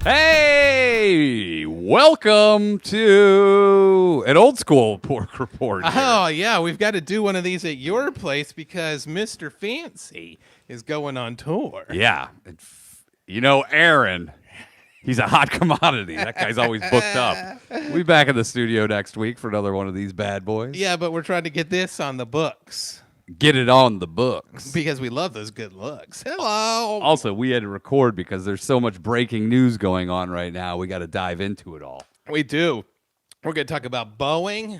Hey, welcome to an old school pork report. Here. Oh, yeah, we've got to do one of these at your place because Mr. Fancy is going on tour. Yeah. You know, Aaron, he's a hot commodity. That guy's always booked up. We'll be back in the studio next week for another one of these bad boys. Yeah, but we're trying to get this on the books. Get it on the books. Because we love those good looks. Hello. Also, we had to record because there's so much breaking news going on right now. We got to dive into it all. We do. We're going to talk about Boeing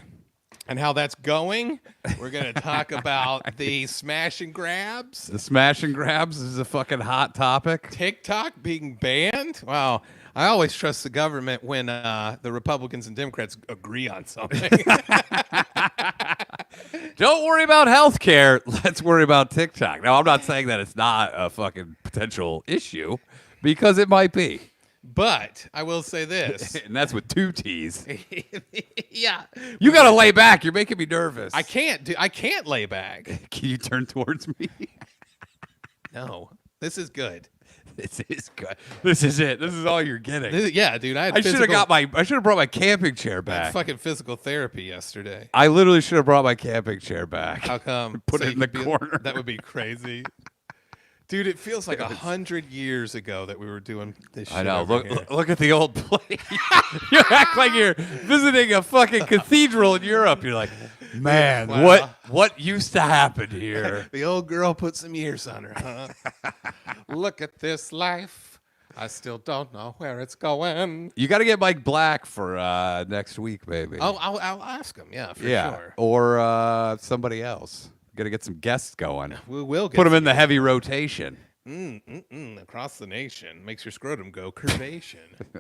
and how that's going. We're going to talk about the smash and grabs. The smash and grabs is a fucking hot topic. TikTok being banned. Wow. I always trust the government when the Republicans and Democrats agree on something. Don't worry about health care. Let's worry about TikTok. Now, I'm not saying that it's not a fucking potential issue, because it might be. But I will say this. And that's with two T's. Yeah. You got to lay back. You're making me nervous. I can't lay back. Can you turn towards me? No. This is good. This is good. This is it. This is all you're getting. Yeah, dude. I should have brought my camping chair back. Fucking physical therapy yesterday. I literally should have brought my camping chair back. How come? Put it in the corner. That would be crazy. Dude, it feels like 100 years ago that we were doing this shit. I know. Over here. Look at the old place. You act like you're visiting a fucking cathedral in Europe. You're like, man, Wow. what used to happen here? The old girl put some years on her, huh? Look at this life. I still don't know where it's going. You got to get Mike Black for next week, baby. Oh, I'll ask him. Yeah, for sure. Or somebody else. Got to get some guests going. We will get Put them in the heavy rotation. Across the nation. Makes your scrotum go curvation.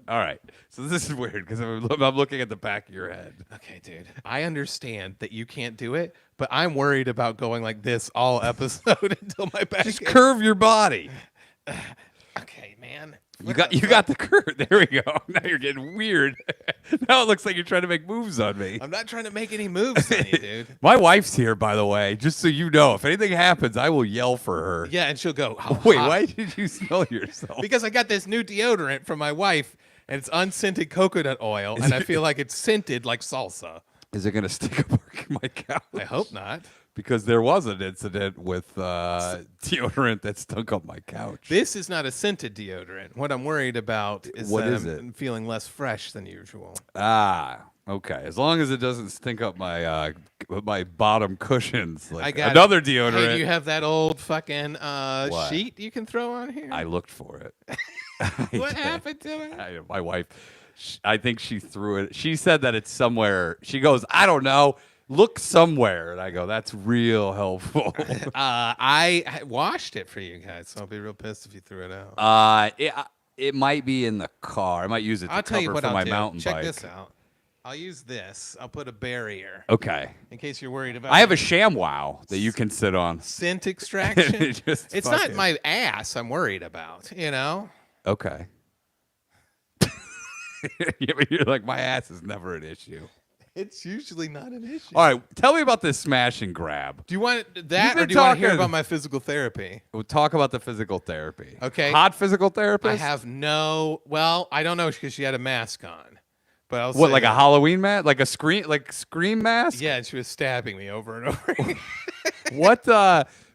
All right. So this is weird because I'm looking at the back of your head. Okay, dude. I understand that you can't do it, but I'm worried about going like this all episode until my back. Just curve your body. Okay, man. You got the curve. There we go. Now you're getting weird. Now it looks like you're trying to make moves on me. I'm not trying to make any moves on you, dude. My wife's here, by the way, just so you know. If anything happens, I will yell for her. Yeah, and she'll go, oh, wait, hot. why did you smell yourself? Because I got this new deodorant from my wife, and it's unscented coconut oil, and I feel like it's scented like salsa. Is it going to stick a mark in my couch? I hope not. Because there was an incident with deodorant that stunk on my couch. This is not a scented deodorant. What I'm worried about is What that is I'm feeling less fresh than usual. Ah, okay. As long as it doesn't stink up my my bottom cushions, like I got another it. deodorant. Hey, do you have that old fucking sheet you can throw on here? I looked for it. What happened to it? My wife, I think she threw it. She said that it's somewhere. She goes, I don't know. Look somewhere. And I go, that's real helpful. I washed it for you guys, so I'll be real pissed if you threw it out. It might be in the car. I might use it to I'll tell you cover what for I'll my do. mountain Check bike. this out. I'll use this. I'll put a barrier. Okay. In case you're worried about I have a ShamWow that you can sit on. scent extraction. Just It's not my ass I'm worried about, you know? Okay. Yeah, but you're like, my ass is never an issue. It's usually not an issue. All right, tell me about this smash and grab. Do you want that, You've or been do you want to hear talking- about my physical therapy? We'll talk about the physical therapy. Okay. Hot physical therapist? I have well, I don't know because she had a mask on. But I'll What, say, like a Halloween mask? Like a scream mask? Yeah, and she was stabbing me over and over again.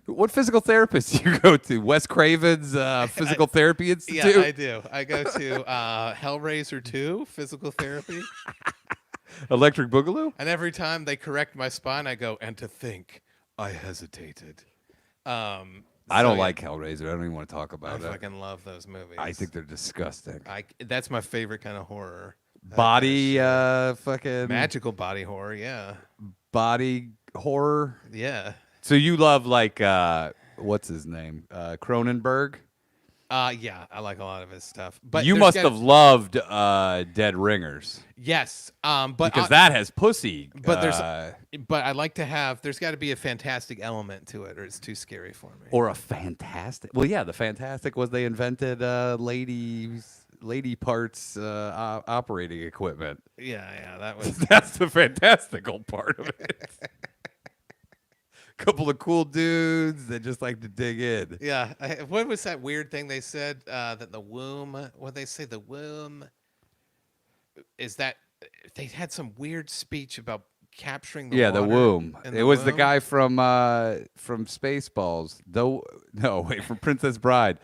What physical therapist do you go to? Wes Craven's Physical Therapy Institute? Yeah, I do. I go to Hellraiser 2, physical therapy. Electric Boogaloo? And every time they correct my spine, I go, and to think, I hesitated. I don't yeah. like Hellraiser. I don't even want to talk I about it. fucking love those movies. I think they're disgusting. That's my favorite kind of horror. Body, fucking Magical body horror, yeah. body horror. Yeah. So you love like what's his name? Cronenberg? Yeah, I like a lot of his stuff. But You there's must gotta- have loved Dead Ringers Yes. But because that has pussy. But but I like to have. There's got to be a fantastic element to it, or it's too scary for me. or a fantastic. Well, yeah, the fantastic was they invented lady parts operating equipment. Yeah, that was. That's the fantastical part of it. couple of cool dudes that just like to dig in. Yeah. What was that weird thing they said that the womb? What they say the womb is that they had some weird speech about capturing the Yeah, water the womb. in It was the womb. guy from Spaceballs. No, wait, from Princess Bride.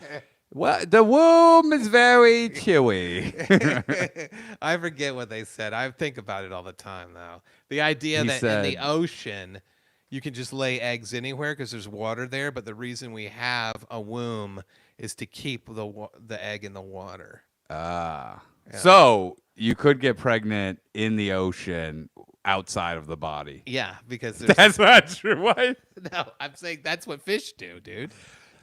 What? The womb is very chewy. I forget what they said. I think about it all the time, though. The idea He that in the said- ocean, you can just lay eggs anywhere because there's water there. But the reason we have a womb is to keep the egg in the water. Ah. Yeah. So you could get pregnant in the ocean outside of the body. Yeah, because there's That's not true. What? no. I'm saying that's what fish do, dude.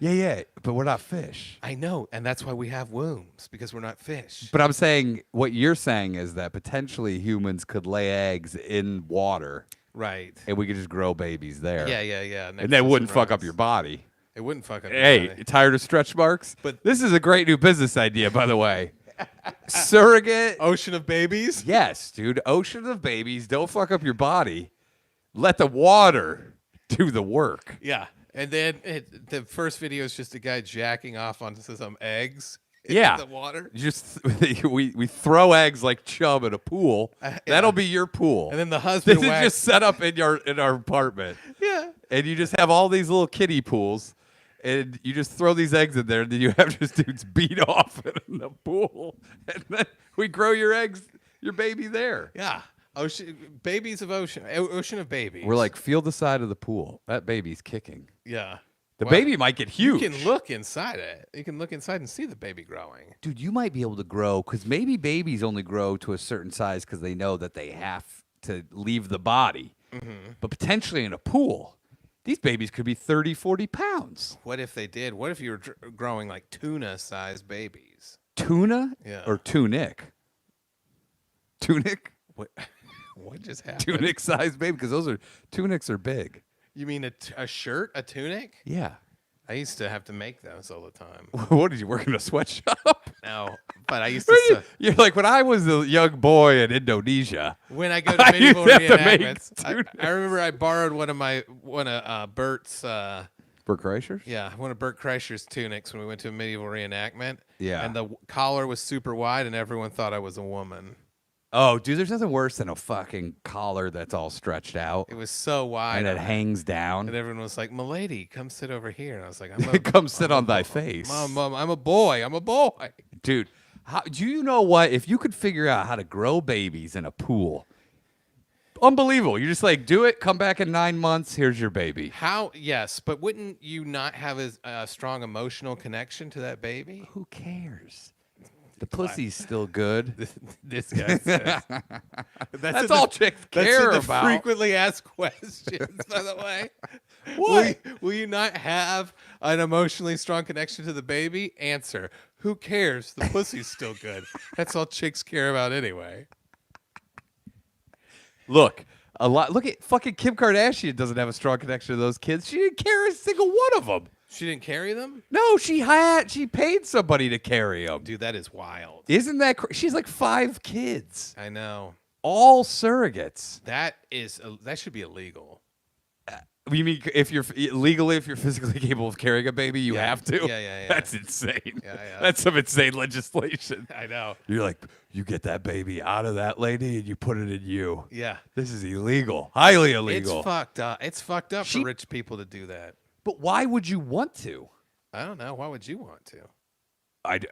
Yeah, but we're not fish. I know, and that's why we have wombs because we're not fish. But I'm saying what you're saying is that potentially humans could lay eggs in water, Right. and we could just grow babies there. Yeah. And that wouldn't fuck up your body. It wouldn't fuck up. Hey, your body. you tired of stretch marks? But- this is a great new business idea, by the way. Surrogate. Ocean of babies. Yes, dude. Ocean of babies. Don't fuck up your body. Let the water do the work. Yeah, and then the first video is just a guy jacking off onto some eggs. Yeah. In the water. Just we throw eggs like chub in a pool. Yeah. That'll be your pool. And then the husband this is whacks. just set up in our apartment. Yeah. And you just have all these little kiddie pools, and you just throw these eggs in there, and then you have just dudes beat off in the pool, and then we grow your baby there. Yeah. Ocean babies of ocean. Ocean of babies. We're like, feel the side of the pool. That baby's kicking. yeah. The Wow. baby might get huge. You can look inside it. You can look inside and see the baby growing. Dude, you might be able to grow, because maybe babies only grow to a certain size because they know that they have to leave the body. Mm-hmm. But potentially in a pool, these babies could be 30, 40 pounds. What if they did? What if you were growing like tuna-sized babies? Tuna Yeah. or tunic? Tunic? What? What just happened? Tunic-sized baby, because tunics are big. You mean a shirt, a tunic? Yeah. I used to have to make those all the time. What, did you work in a sweatshop? No, but I used Where to. did you're like, when I was a young boy in Indonesia. When I go to I medieval used to have to make reenactments, tunics. I remember I borrowed one of Bert's, For Kreischer's? one of Bert Kreischer's tunics when we went to a medieval reenactment. Yeah. And the collar was super wide, and everyone thought I was a woman. Oh, dude, there's nothing worse than a fucking collar that's all stretched out It was so wide, and it hangs down. and everyone was like, "Milady, come sit over here." And I was like, Come sit on thy face. I'm a boy. I'm a boy." Dude, do you know what? If you could figure out how to grow babies in a pool, unbelievable. You just like do it, come back in 9 months, here's your baby. How? Yes, but wouldn't you not have a strong emotional connection to that baby? Who cares? The pussy's still good. This guy says. That's all chicks care That's about. frequently asked questions, by the way. What? Will you not have an emotionally strong connection to the baby? Answer. Who cares? The pussy's still good. That's all chicks care about anyway. Look at fucking Kim Kardashian doesn't have a strong connection to those kids. She didn't carry a single one of them. She didn't carry them? No, she paid somebody to carry them. Dude, that is wild. Isn't that she's like 5 kids, I know. all surrogates. That should be illegal. You mean if you're legally, if you're physically capable of carrying a baby, you Yeah. have to? Yeah. That's insane. Yeah. That's some insane legislation. I know. You're like, you get that baby out of that lady and you put it in you. Yeah. This is illegal. Highly illegal. It's fucked up. It's fucked up She- for rich people to do that. But why would you want to? I don't know. Why would you want to?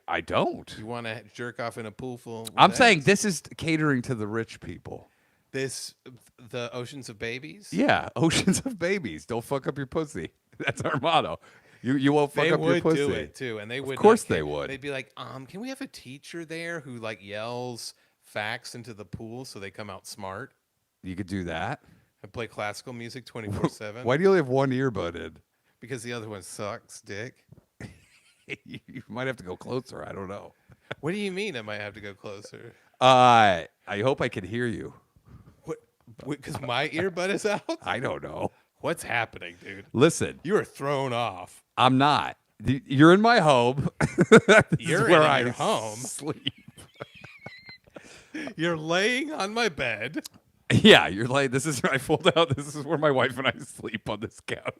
I don't. You want to jerk off in a pool full? with I'm saying eggs? this is catering to the rich people. The oceans of babies. Yeah, oceans of babies. Don't fuck up your pussy. That's our motto. You won't fuck They up your would pussy. do it too, and they would. Of course not care. they would. They'd be like, can we have a teacher there who like yells facts into the pool so they come out smart You could do that. and play classical music 24/7? Why do you only have one earbud in? Because the other one sucks, dick. You might have to go closer. I don't know. What do you mean? I might have to go closer. I hope I can hear you. What? Because my earbud is out. I don't know. What's happening, dude? Listen, You are thrown off. I'm not. You're in my home. This is You're where in I your home. sleep. You're laying on my bed. Yeah, you're like, this is I fold out. This is where my wife and I sleep on this couch.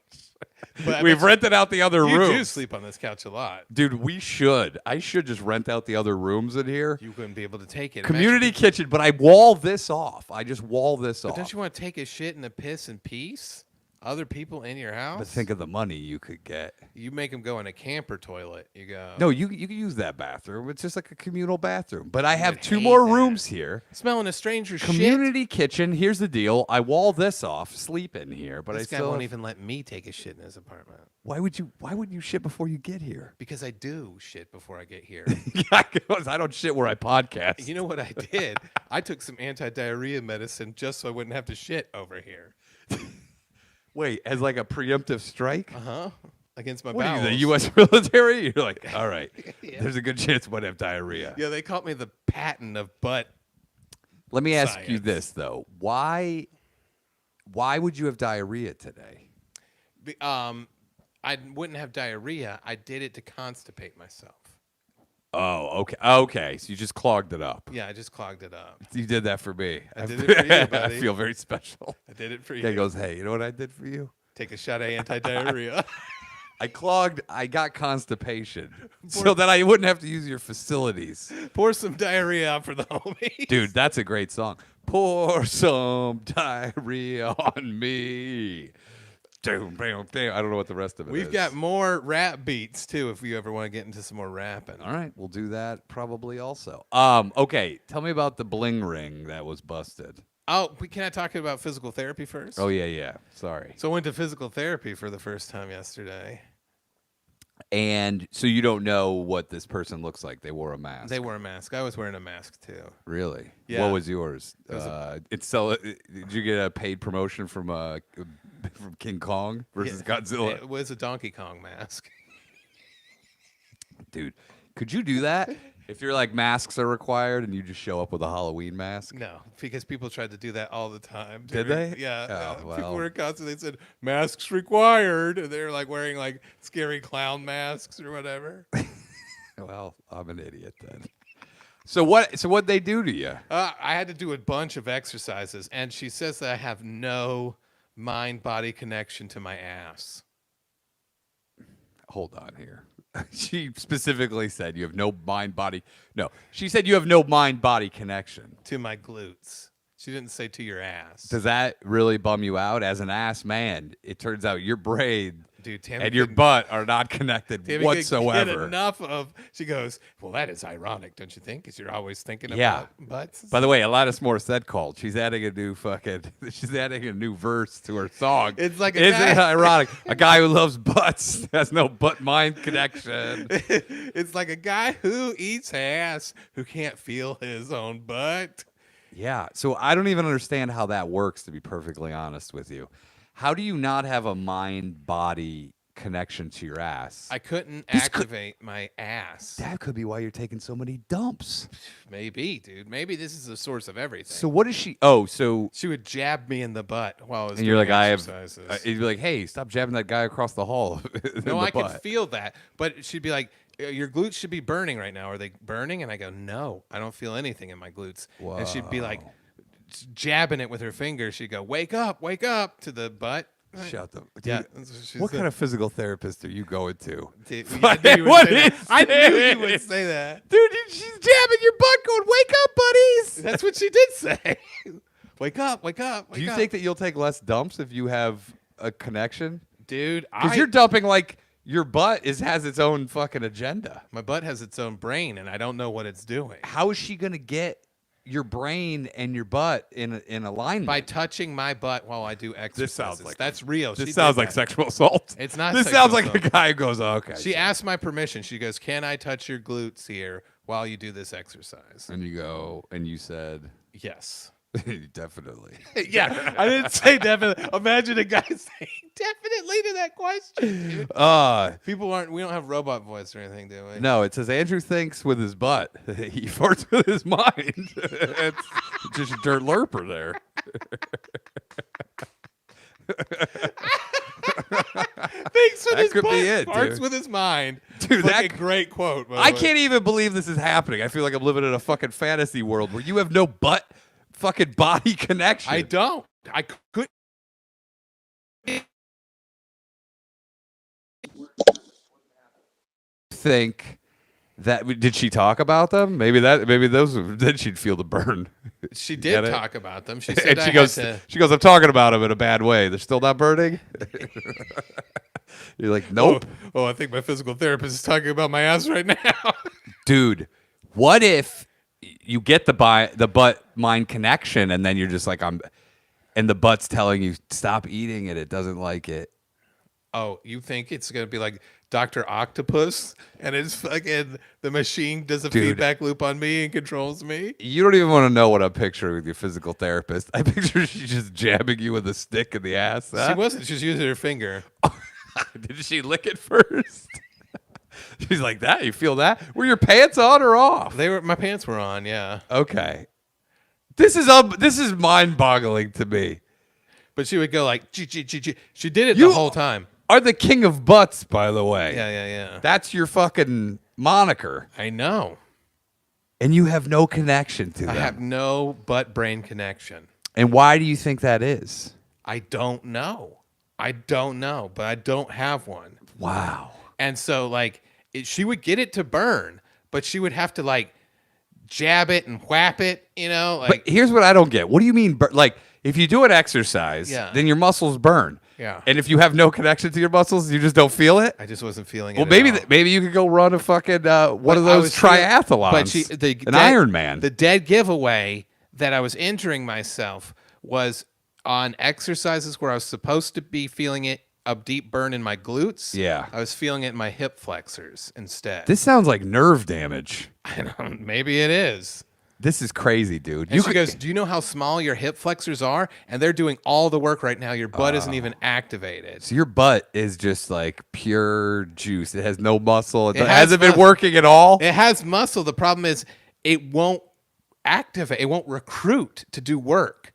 But I We've bet rented out the other you rooms. do sleep on this couch a lot. Dude, we should. I should just rent out the other rooms in here. You wouldn't be able to take it. Community kitchen, but I wall this off. I just wall this But off. don't you want to take a shit and a piss in peace? Other people in your house? But think of the money you could get. You make them go in a camper toilet. You go. No, you can use that bathroom. It's just like a communal bathroom. But I have would 2 hate more that. rooms here. Smelling a stranger's shit. Community kitchen. Here's the deal. I wall this off, sleep in here, but This I guy still won't have- even let me take a shit in his apartment. Why wouldn't you shit before you get here? Because I do shit before I get here. Yeah, 'cause I don't shit where I podcast. You know what I did? I took some anti-diarrhea medicine just so I wouldn't have to shit over here. Wait, as like a preemptive strike? Uh-huh. Against my What are bowels. you, the U.S. military? You're like, all right, Yeah. there's a good chance I might have diarrhea. Yeah, they called me the patent of butt. Let me ask you Science. this though: Why would you have diarrhea today? I wouldn't have diarrhea. I did it to constipate myself. Oh, okay, okay. So you just clogged it up. Yeah, I just clogged it up. You did that for me. I did it for you, I buddy. feel very special. I did it for you. Guy goes, hey, you know what I did for you? Take a shot of anti-diarrhea. I got constipation so that I wouldn't have to use your facilities. Pour some diarrhea out for the homies. Dude, that's a great song. Pour some diarrhea on me. I don't know what the rest of it is. We've got more rap beats too if you ever want to get into some more rapping. All right, we'll do that probably also. Okay, tell me about the bling ring that was busted. Oh, can I talk about physical therapy first? Oh yeah. Sorry. So I went to physical therapy for the first time yesterday. And so you don't know what this person looks like. They wore a mask. They wore a mask. I was wearing a mask too. Really? Yeah. What was yours? Did you get a paid promotion from King Kong versus Godzilla? It was a Donkey Kong mask. Dude, could you do that? If you're like masks are required and you just show up with a Halloween mask? No, because people tried to do that all the time. Did they? Yeah. Oh, People well. were constantly said masks required, and they were like wearing like scary clown masks or whatever. Well, I'm an idiot then. So what'd they do to you? I had to do a bunch of exercises, and she says that I have no mind-body connection to my ass. Hold on here. She specifically said you have no mind-body. No, she said you have no mind-body connection. To my glutes. She didn't say to your ass. Does that really bum you out? As an ass man, it turns out your brain Dude, Tammy and your couldn't- butt are not connected Tammy couldn't get whatsoever. enough of. She goes, well, that is ironic, don't you think? Because you're always thinking Yeah. about butts. By the way, Alanis Morissette called. She's adding a new she's adding a new verse to her song. It's like a Isn't it guy- ironic? A guy who loves butts has no butt-mind connection. It's like a guy who eats ass who can't feel his own butt. Yeah. So I don't even understand how that works, to be perfectly honest with you. How do you not have a mind-body connection to your ass? I couldn't This could- activate my ass. That could be why you're taking so many dumps. Maybe, dude. Maybe this is the source of everything. So what is she? Oh, so She would jab me in the butt while I was and you're doing like, I have. exercises. You'd be like, hey, stop jabbing that guy across the hall. in No, the I could butt. feel that. But she'd be like, your glutes should be burning right now. Are they burning? And I go, no, I don't feel anything in my glutes. And she'd be like, jabbing it with her finger. She'd go, wake up to the butt. Shut the. Dude, Yeah. that's what she What said. kind of physical therapist are you going to? Dude, What I knew you would say that. is I knew you would this? say that. Dude, she's jabbing your butt going, wake up, buddies. That's what she did say. Wake up, wake up, wake Do you up. think that you'll take less dumps if you have a connection? Dude, Because you're dumping like your butt has its own fucking agenda. my butt has its own brain, and I don't know what it's doing. How is she going to get your brain and your butt in alignment? By touching my butt while I do exercises. sounds like- That's real. She This did sounds like that. sexual assault. It's not This sexual sounds like assault. a guy who goes, oh, okay. She asked my permission. She goes, can I touch your glutes here while you do this exercise? And you go, and you said, Yes. definitely. Yeah, I didn't say definitely. Imagine a guy saying definitely to that question. Dude. We don't have robot voice or anything, do we? No, it says Andrew thinks with his butt. He farts with his mind. It's just a dirt lurper there. Thinks with That his could be butt, it, farts dude. with his mind. Dude, Fucking that- great quote. by the I way. can't even believe this is happening. I feel like I'm living in a fucking fantasy world where you have no butt fucking body connection. I don't. I could. think that did she talk about them? Maybe those then she'd feel the burn. She Get did it? talk about them. She said And she goes, I'm talking about them in a bad way. They're still not burning. You're like, nope, Oh, I think my physical therapist is talking about my ass right now. dude. What if you get the butt mind connection, and then you're just like and the butt's telling you stop eating it. It doesn't like it. Oh, you think it's gonna be like Dr. Octopus, and it's fucking the machine does a Dude. feedback loop on me and controls me? You don't even want to know what I'm picturing with your physical therapist. I picture she's just jabbing you with a stick in the ass. She Huh? wasn't. She was using her finger. Did she lick it first? She's like, that? You feel that? Were your pants on or off? My pants were on. Yeah, Okay. This is mind-boggling to me. but she would go like, G. She did it You the whole time. are the king of butts, by the way. Yeah. That's your fucking moniker. I know. And you have no connection to I them. have no butt brain connection. And why do you think that is? I don't know. But I don't have one. Wow. And so, like, she would get it to burn, but she would have to, like, jab it and whap it, you know? Like, But here's what I don't get. What do you mean? Like, if you do an exercise, Yeah. then your muscles burn. Yeah. And if you have no connection to your muscles, you just don't feel it? I just wasn't feeling Well, it. maybe at all. maybe you could go run a fucking one of But I those was feeling- triathlons, an Ironman. The dead giveaway that I was injuring myself was on exercises where I was supposed to be feeling it, a deep burn in my glutes. Yeah. I was feeling it in my hip flexors instead. This sounds like nerve damage. I don't, maybe it is. This is crazy, dude. And she goes, do you know how small your hip flexors are? And they're doing all the work right now. Your butt isn't even activated. So your butt is just like pure juice. It has no muscle. It has hasn't been muscle. working at all. It has muscle. The problem is it won't activate. It won't recruit to do work.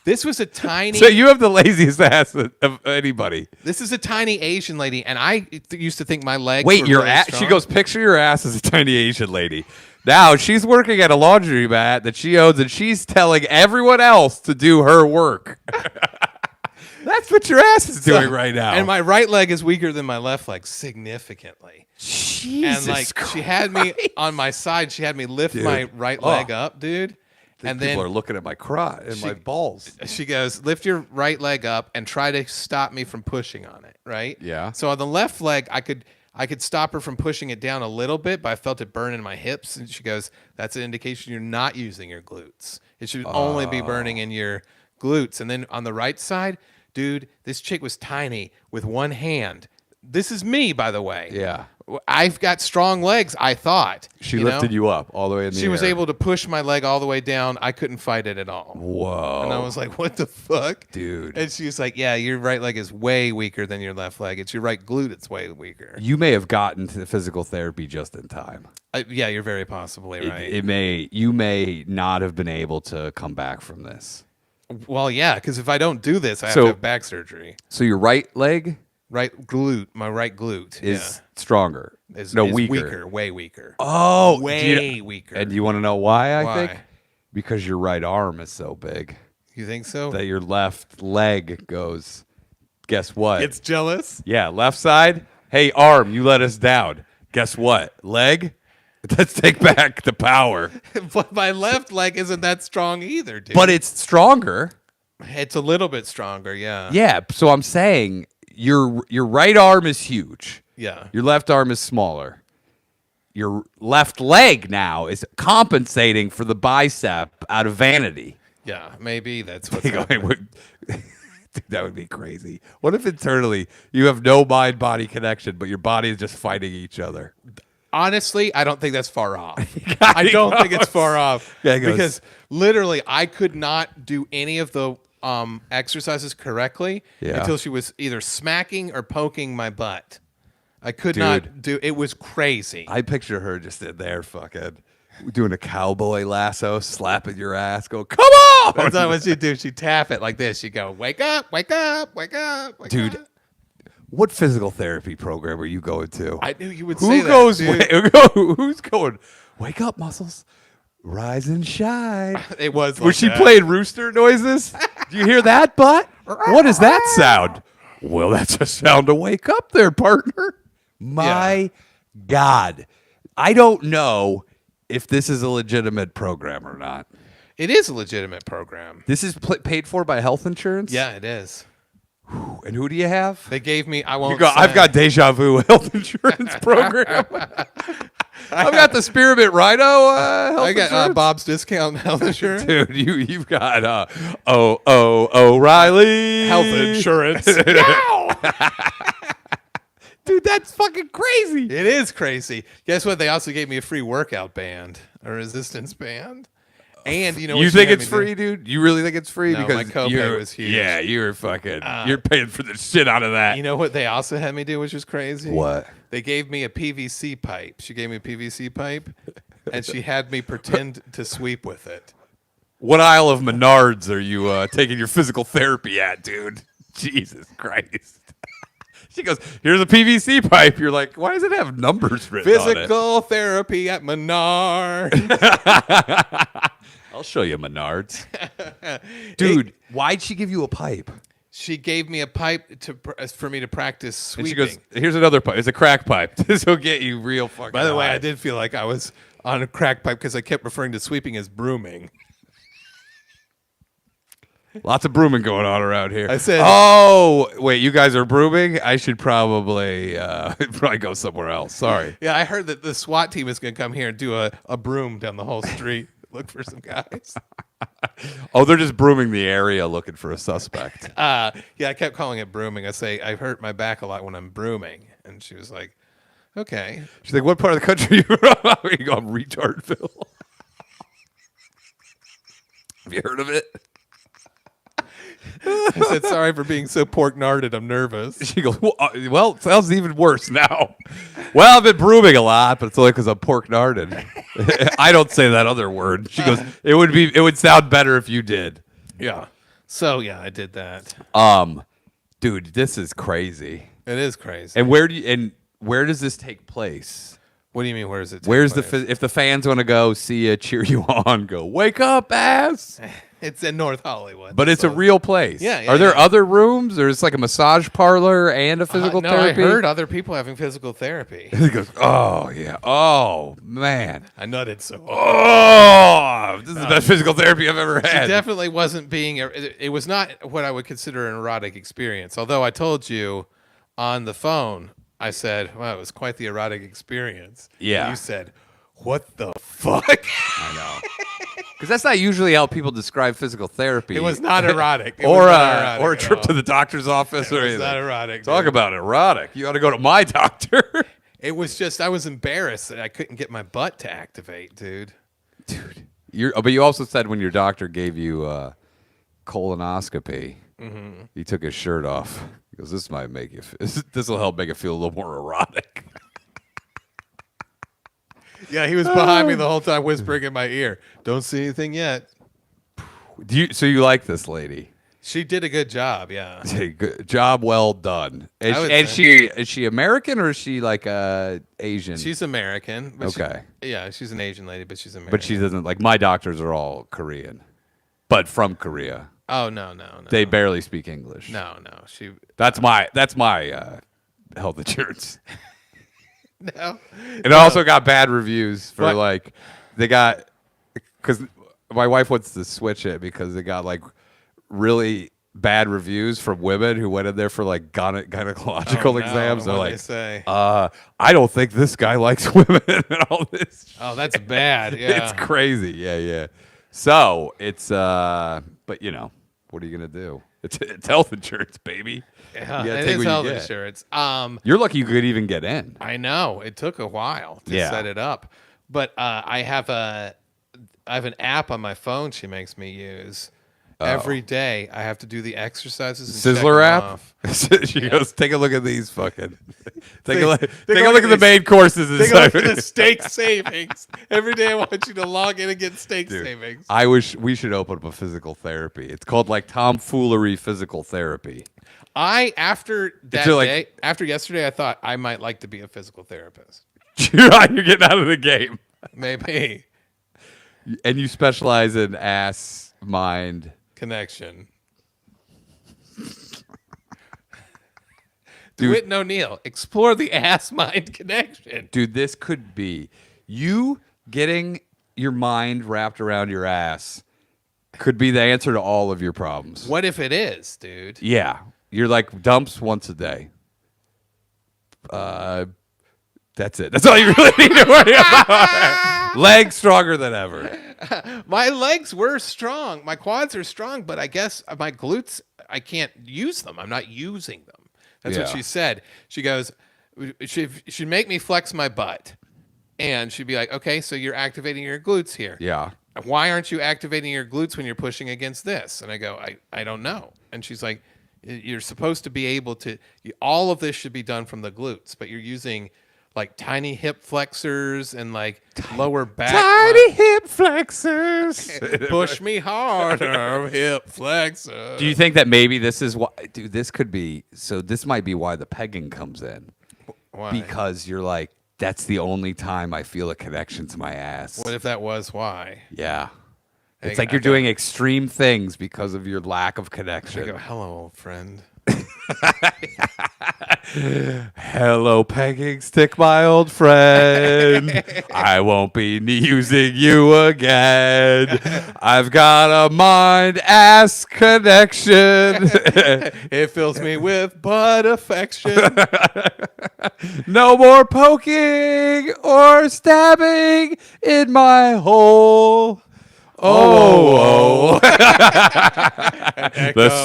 This was a tiny. So you have the laziest ass of anybody. This is a tiny Asian lady, and I used to think my legs. Wait, were your really ass? strong. She goes, picture your ass as a tiny Asian lady. Now she's working at a laundromat that she owns, and she's telling everyone else to do her work. That's what your ass is doing right now. And my right leg is weaker than my left leg significantly. Jesus And like Christ. she had me on my side, she had me lift my right leg up, dude. And People then are looking at my crotch and my balls. she goes, lift your right leg up and try to stop me from pushing on it, right? Yeah. So on the left leg, I could stop her from pushing it down a little bit, but I felt it burn in my hips. And she goes, that's an indication you're not using your glutes. It should only be burning in your glutes. And then on the right side, dude, this chick was tiny with one hand. This is me, by the way. Yeah. I've got strong legs, I thought. She lifted you up all the way in the air. She was able to push my leg all the way down. I couldn't fight it at all. Whoa. And I was like, what the fuck? Dude. And she was like, yeah, your right leg is way weaker than your left leg. It's your right glute that's way weaker. You may have gotten to the physical therapy just in time. Yeah, you're very possibly right. You may not have been able to come back from this. Well, yeah, because if I don't do this, I have So- to have back surgery. So your right leg Right glute, my right glute is stronger. is weaker. way weaker. Oh, way weaker. And do you want to know why? Why? Think because your right arm is so big You think so? that your left leg goes. Guess what? It's jealous. Yeah, left side. Hey, arm, you let us down. Guess what? Leg. Let's take back the power. But my left leg isn't that strong either, dude. But it's stronger. It's a little bit stronger, yeah. Yeah. So I'm saying your right arm is huge. Yeah. Your left arm is smaller. Your left leg now is compensating for the bicep out of vanity. Yeah, maybe that's what's Dude, happening. that would be crazy. What if internally you have no mind-body connection, but your body is just fighting each other? Honestly, I don't think that's far off. I don't think it's far off. Yeah, he goes. Because literally, I could not do any of the exercises correctly Yeah. until she was either smacking or poking my butt. I could Dude. not do it. Was crazy. I picture her just in there fucking doing a cowboy lasso, slapping your ass, go, come on! That's not what she'd do. She'd tap it like this. She'd go, wake up, wake up, wake up, wake Dude, up. what physical therapy program are you going to? I knew you would say Who goes? that, dude. Who's going? Wake up, muscles. Rise and shine. It was. When Like she that. played rooster noises. Do you hear that, butt? What does that sound? Well, that's a sound to wake up there, partner. My God. I don't know if this is a legitimate program or not. It is a legitimate program. This is paid for by health insurance? Yeah, it is. And who do you have? They gave me. I won't. I've got Deja Vu health insurance program. I've got the Spearmint Rhino health I got insurance. Bob's Discount Health Insurance. Dude, you've got O'Reilly Health insurance. Dude, that's fucking crazy. It is crazy. Guess what? They also gave me a free workout band, a resistance band. And you know, You what she think had it's me do? free, dude? You really think it's free? No, because my copay you're- was huge. Yeah, you're fucking. You're paying for the shit out of that. You know what they also had me do, which was crazy? What? They gave me a PVC pipe. She gave me a PVC pipe, and she had me pretend to sweep with it. What aisle of Menards are you taking your physical therapy at, dude? Jesus Christ. She goes, here's a PVC pipe. You're like, why does it have numbers written on it? Physical therapy at Menard. I'll show you Menards. Dude, why'd she give you a pipe? She gave me a pipe for me to practice And sweeping. she goes, here's another pipe. It's a crack pipe. This will get you real fucking By the way, high. I did feel like I was on a crack pipe because I kept referring to sweeping as brooming. Lots of brooming going on around here. I said- oh, wait, you guys are brooming? I should probably go somewhere else. Sorry. Yeah, I heard that the SWAT team is going to come here and do a broom down the whole street, look for some guys. Oh, they're just brooming the area looking for a suspect. Yeah, I kept calling it brooming. I say I hurt my back a lot when I'm brooming, and she was like, "Okay." She's like, what part of the country are you from? You go, Retardville. Have you heard of it? I said, "Sorry for being so pork-narded. I'm nervous." She goes, well, it sounds even worse now. Well, I've been brooming a lot, but it's only because I'm pork narded. I don't say that other word. She goes, it would sound better if you did. Yeah. So yeah, I did that. Dude, this is crazy. It is crazy. And where does this take place? What do you mean? Where is it? take Where's place? if the fans want to go see you, cheer you on, go wake up, ass. It's in North Hollywood. But it's a real place. Yeah, Are there yeah. other rooms, or it's like a massage parlor and a physical no, therapy? I heard other people having physical therapy. He goes, oh yeah, oh man, I nutted so. oh, this is the best physical therapy I've ever It had. definitely wasn't being. It was not what I would consider an erotic experience. Although I told you on the phone, I said, "Wow, it was quite the erotic experience." Yeah. And you said, "What the fuck?" I know. Because that's not usually how people describe physical therapy. It was not erotic. It or was not erotic or a at trip all. to the doctor's office or It was anything. not erotic. Talk dude. about erotic. You ought to go to my doctor. It was just I was embarrassed that I couldn't get my butt to activate, dude. Dude. But you also said when your doctor gave you colonoscopy, he took his shirt off. He goes, "This might make you. This will help make it feel a little more erotic." Yeah, he was behind me the whole time, whispering in my ear, "Don't see anything yet." So you like this lady? She did a good job. Yeah. Hey, good job, well done. I would Is she American or is she like Asian? She's American. But Okay. Yeah, she's an Asian lady, but she's American. But she doesn't like my doctors are all Korean, but from Korea. Oh no. They barely speak English. No. She. That's my health insurance. No. And I also got bad reviews for What? like they got because my wife wants to switch it because they got like really bad reviews from women who went in there for like gynecological Oh, no. exams. They're What'd like, they say? I don't think this guy likes women and all this. Oh, that's bad. Yeah. It's crazy. Yeah. So it's but you know, what are you gonna do? It's health insurance, baby. Yeah, You gotta it take is what you health get. insurance. You're lucky you could even get in. I know it took a while to Yeah. set it up, but I have an app on my phone. She makes me use every day. I have to do the exercises. And check Sizzler them app. off. She goes, take a look at these fucking. Take a look a at look the at main courses. Take a look at inside. the steak savings. Every day I want you to log in and get steak Dude, savings. I wish we should open up a physical therapy. It's called like tomfoolery physical therapy. After that You're like- day, after yesterday, I thought I might like to be a physical therapist. You're getting out of the game. Maybe. And you specialize in ass mind connection. Dude. DeWitt and O'Neill, explore the ass mind connection. Dude, this could be you getting your mind wrapped around your ass could be the answer to all of your problems. What if it is, dude? Yeah. You're like dumps once a day. That's it. That's all you really need to worry about. Legs stronger than ever. My legs were strong. My quads are strong, but I guess my glutes, I can't use them. I'm not using them. That's what she said. She goes, she'd make me flex my butt. And she'd be like, okay, so you're activating your glutes here. Yeah. Why aren't you activating your glutes when you're pushing against this? And I go, I don't know. And she's like, you're supposed to be able to, all of this should be done from the glutes, but you're using like tiny hip flexors and like lower back. Tiny hip flexors. Push me harder, hip flexors. Do you think that maybe this is why, dude, this could be, so this might be why the pegging comes in. Why? Because you're like, that's the only time I feel a connection to my ass. What if that was why? Yeah. It's Hey, like you're doing extreme things because of your lack of connection. I go, hello, old friend. Hello, pegging stick, my old friend. I won't be using you again. I've got a mind-ass connection. It fills me with butt affection. No more poking or stabbing in my hole. Oh, the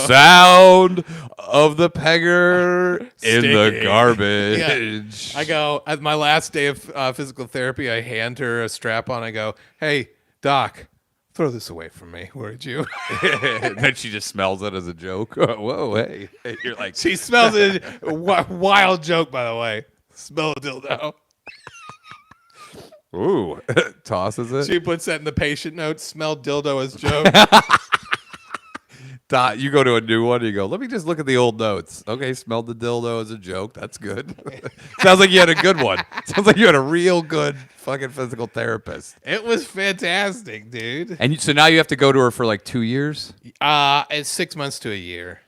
sound of the pegger in the Sticking. garbage. I go, at my last day of physical therapy, I hand her a strap on. I go, hey, doc, throw this away from me, would you? And then she just smells it as a joke. Whoa, hey. You're like, She smells it. Wild joke, by the way. Smell a dildo. ooh, tosses it. She puts that in the patient notes. Smell dildo as joke. You go to a new one, you go, let me just look at the old notes. Okay, smelled the dildo as a joke. That's good. Sounds like you had a good one. Sounds like you had a real good fucking physical therapist. It was fantastic, dude. And so now you have to go to her for like 2 years? It's 6 months to a year.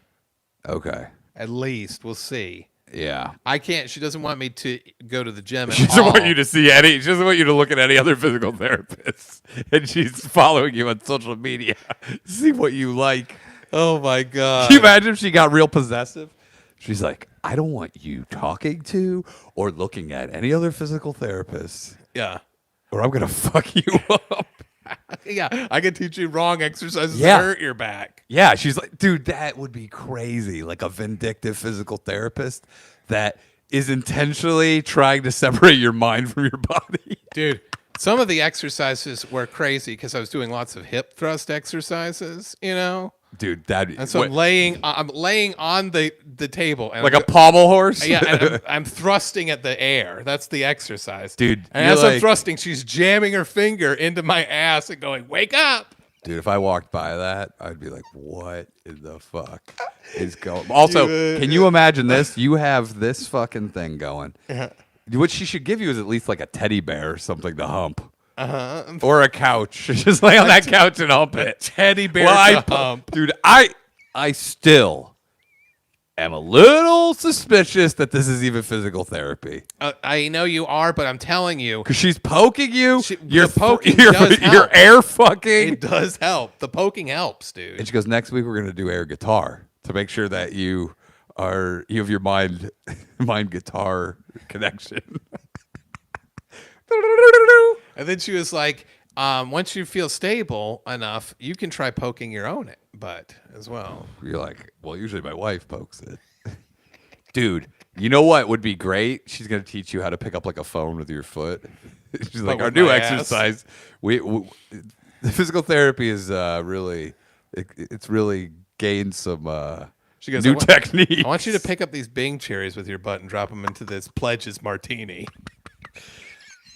Okay. At least. We'll see. Yeah. I can't. She doesn't want me to go to the gym at She doesn't all. want you to see any. She doesn't want you to look at any other physical therapists. And she's following you on social media. See what you like. Oh, my God. Can you imagine if she got real possessive? She's like, I don't want you talking to or looking at any other physical therapists, Yeah. or I'm going to fuck you up. Yeah. I can teach you wrong exercises Yeah. to hurt your back. Yeah, she's like, dude, that would be crazy. Like a vindictive physical therapist that is intentionally trying to separate your mind from your body. Dude, some of the exercises were crazy because I was doing lots of hip thrust exercises, you know? Dude, that And so I'm laying on the table. And like a pommel horse? yeah, and I'm thrusting at the air. That's the exercise. Dude, And you're as I'm like- thrusting, she's jamming her finger into my ass and going, wake up. Dude, if I walked by that, I'd be like, what in the fuck is going? Also, can you imagine this? You have this fucking thing going. What she should give you is at least like a teddy bear or something to hump. Uh-huh. Or a couch. Just lay on that couch and hump it. Teddy bear Well, to hump. Dude, I still am a little suspicious that this is even physical therapy. I know you are, but I'm telling you, Because she's poking you. The poking does you're help. air fucking. it does help. The poking helps, dude. And she goes, next week we're going to do air guitar to make sure that you have your mind guitar connection. And then she was like, once you feel stable enough, you can try poking your own butt as well. You're like, well, usually my wife pokes it. Dude, you know what would be great? She's going to teach you how to pick up like a phone with your foot. She's like, with our new my ass. exercise. We the physical therapy is really, it's really gained some She goes, new I want- techniques. I want you to pick up these Bing cherries with your butt and drop them into this Pledges martini.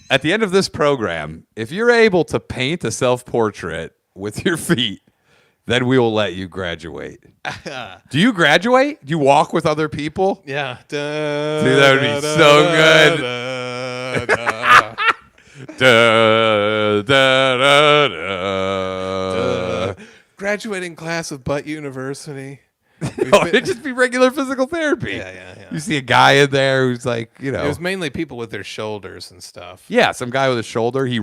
At the end of this program, if you're able to paint a self-portrait with your feet, then we will let you graduate. Do you graduate? Do you walk with other people? Yeah. Dude, that would be so good. Da, da, da, da. Graduating class of Butt University. No, it'd just be regular physical therapy. Yeah. You see a guy in there who's like, It was mainly people with their shoulders and stuff. yeah, some guy with a shoulder. He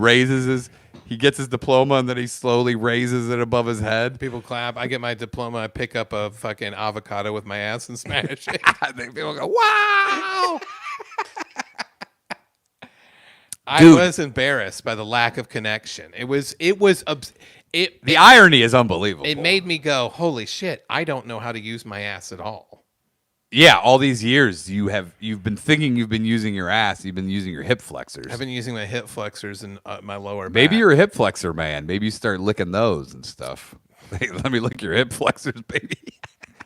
gets his diploma and then he slowly raises it above his head. People clap. I get my diploma. I pick up a fucking avocado with my ass and smash it. People go, wow. I was embarrassed by the lack of connection. The irony is unbelievable. It made me go, holy shit, I don't know how to use my ass at all. Yeah, all these years you've been thinking you've been using your ass. You've been using your hip flexors. I've been using my hip flexors and my lower back. Maybe you're a hip flexor man. Maybe you start licking those and stuff. Hey, let me lick your hip flexors, baby.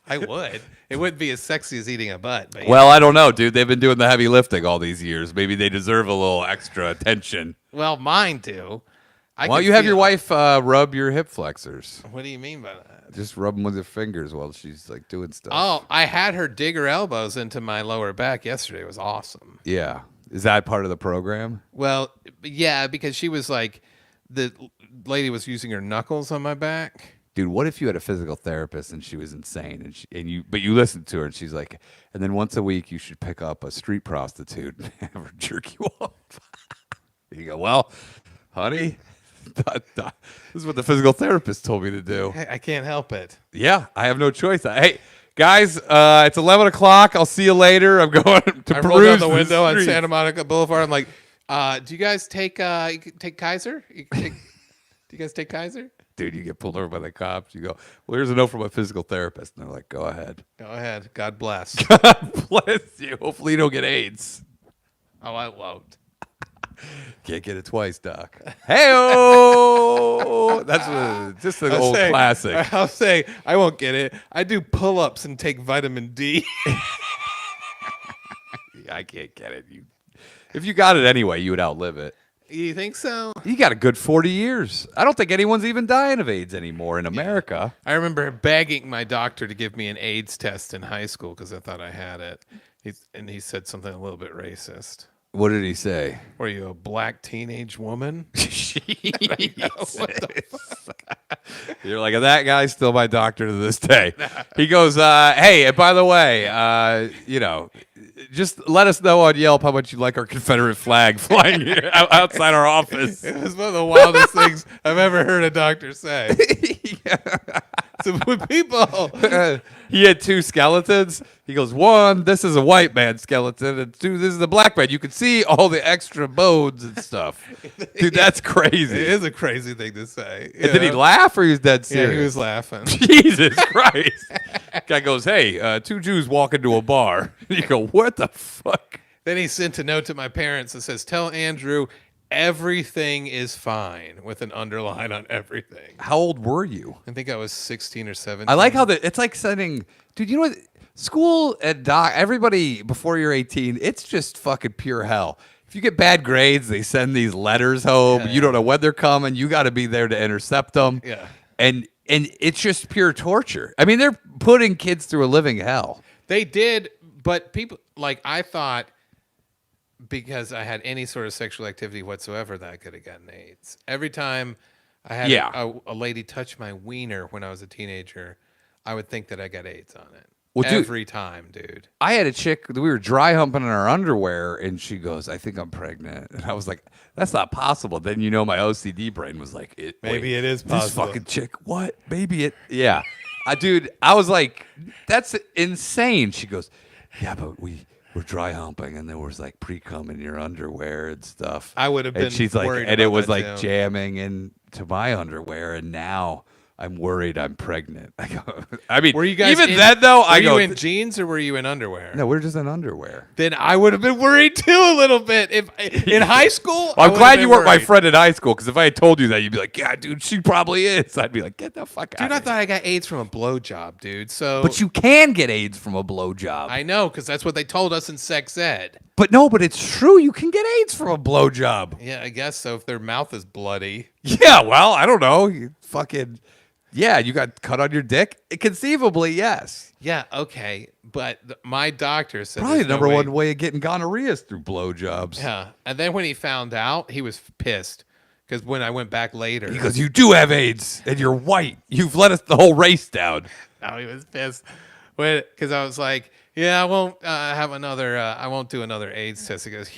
I would. It wouldn't be as sexy as eating a butt. But Well, I don't know, dude. They've been doing the heavy lifting all these years. Maybe they deserve a little extra attention. Well, mine do. Why don't you have your wife rub your hip flexors? What do you mean by that? Just rub them with your fingers while she's like doing stuff. Oh, I had her dig her elbows into my lower back yesterday. It was awesome. Yeah. Is that part of the program? Well, yeah, because she was like, the lady was using her knuckles on my back. Dude, what if you had a physical therapist and she was insane but you listened to her and she's like, and then once a week you should pick up a street prostitute and have her jerk you off. You go, well, honey, this is what the physical therapist told me to do. I can't help it. Yeah, I have no choice. Hey, guys, it's 11 o'clock. I'll see you later. I'm going to I rolled down peruse the window on streets. Santa Monica Boulevard. I'm like, do you guys take Kaiser? Do you guys take Kaiser? Dude, you get pulled over by the cops. You go, well, here's a note from a physical therapist. And they're like, go ahead. Go ahead. God bless. God bless you. Hopefully you don't get AIDS. Oh, I won't. Can't get it twice, Doc. Hey-oh! That's just an old classic. I'll say, I won't get it. I do pull-ups and take vitamin D. I can't get it. If you got it anyway, you would outlive it. You think so? You got a good 40 years. I don't think anyone's even dying of AIDS anymore in America. I remember begging my doctor to give me an AIDS test in high school because I thought I had it. He said something a little bit racist. What did he say? Were you a black teenage woman? You're like, that guy's still my doctor to this day. He goes, hey, and by the way, just let us know on Yelp how much you like our Confederate flag flying here outside our office. It was one of the wildest things I've ever heard a doctor say. So when people... He had two skeletons. He goes, one, this is a white man skeleton, and two, this is a black man. You can see all the extra bones and stuff. Dude, that's crazy. It is a crazy thing to say. And did he laugh or he was dead serious? Yeah, he was laughing. Jesus Christ. Guy goes, hey, two Jews walk into a bar. You go, what the fuck? Then he sent a note to my parents that says, tell Andrew everything is fine, with an underline on everything. How old were you? I think I was 16 or 17. I like how it's like sending, dude, you know what? School and doc, everybody before you're 18, it's just fucking pure hell. If you get bad grades, they send these letters home. Yeah, you don't know when they're coming. You got to be there to intercept them. Yeah. And it's just pure torture. I mean, they're putting kids through a living hell. They did, but people, like, I thought because I had any sort of sexual activity whatsoever that I could have gotten AIDS. Every time I had a lady touch my wiener when I was a teenager, I would think that I got AIDS on it. Well, dude, every time, dude. I had a chick, we were dry humping in our underwear, and she goes, I think I'm pregnant. And I was like, that's not possible. Then, my OCD brain was like, maybe it is possible. This fucking chick, what? Maybe it, yeah. Dude, I was like, that's insane. She goes, yeah, but we're dry humping, and there was like pre-cum in your underwear and stuff. I would have been she's like, worried and it about was that like too. jamming into my underwear, and now I'm worried I'm pregnant. I mean, Were you guys even then though? Were you in jeans or were you in underwear? No, we're just in underwear. Then I would have been worried too a little bit. If in high school, I'm glad you weren't my worried. friend in high school, because if I had told you that, you'd be like, yeah, dude, she probably is. I'd be like, get the fuck out. Dude, I thought I got AIDS from a blowjob, dude. So, but you can get AIDS from a blowjob. I know, because that's what they told us in sex ed. But no, but it's true. You can get AIDS from a blowjob. Yeah, I guess so. If their mouth is bloody. Yeah, well, I don't know. You Yeah, you got cut on your dick? Conceivably, yes. Yeah, okay. But my doctor said Probably the there's no number way- one way of getting gonorrhea is through blowjobs. Yeah. And then when he found out, he was pissed. Because when I went back later. He goes, you do have AIDS, and you're white. You've let us the whole race down. No, he was pissed. Because I was like, yeah, I won't I won't do another AIDS test. He goes,